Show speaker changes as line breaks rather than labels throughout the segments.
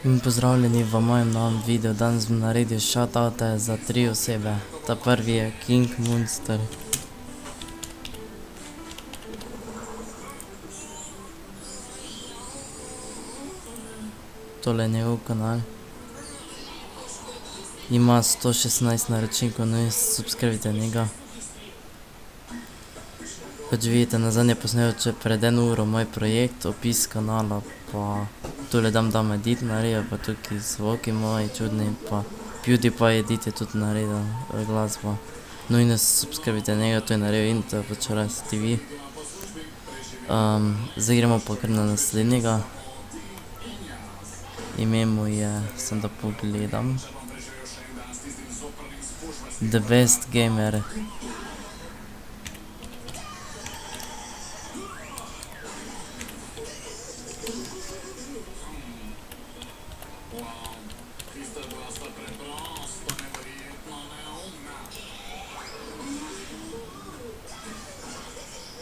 In pozdravljeni v mojem novem videu. Danes bom naredil shoutoute za 3 osebe. Ta prvi je King Monster. Tole je njegov kanal. Ima 116 naročnikov, no in subscribite njega. Kot vidite, nazadnje posnel pred 1 uro moj projekt, opis kanala, pa tule dam edit naredil, pa tukaj zvoki moji čudni, pa PewDiePie edit je tudi naredil, glasba. Nujno subscribite njega, to je naredil Intel, Počarajs TV. Zdaj gremo pa kar na naslednjega. Ime mu je, sem da pogledam, The Best Gamer.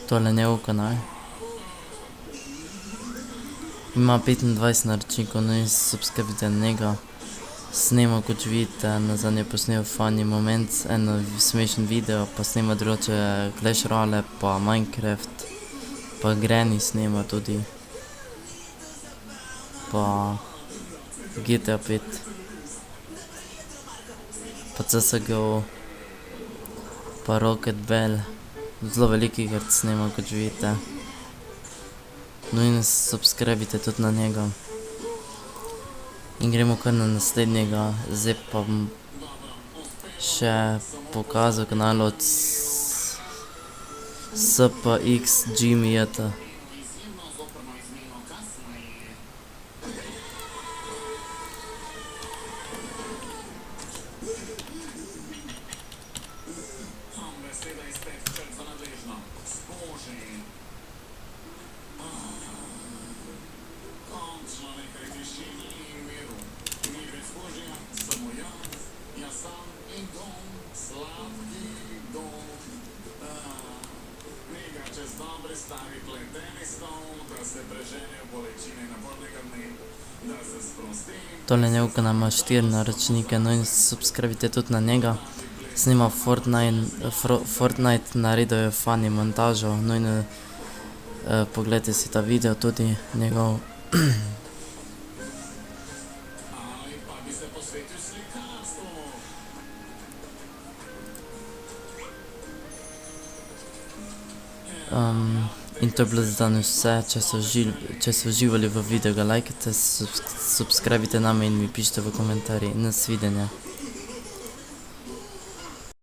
Tole je njegov kanal. Ima 25 naročnikov, no in subscribite njega. Snema, kot vidite, nazadnje posnel funny moment, eno smešen video, pa snema drugače Clash Royale, pa Minecraft, pa Granny snema tudi, pa GTA 5, pa CSGO, pa Rocket Bell. Zelo veliko iger snema, kot vidite. No in subscribite tudi na njega. In gremo kar na naslednjega. Zdaj pa bom še pokazal kanal od SPXGMJT. Tole njegov kanal ima 4 naročnike, no in subscribite tudi na njega. Snima Fortnite, naredil je funny montažo, no in pogledajte si ta video tudi njegov. In to je bilo za danes vse. Če ste uživali v videu, ga lajkajte, subscribite name in mi pišite v komentarjih. Nasvidenje.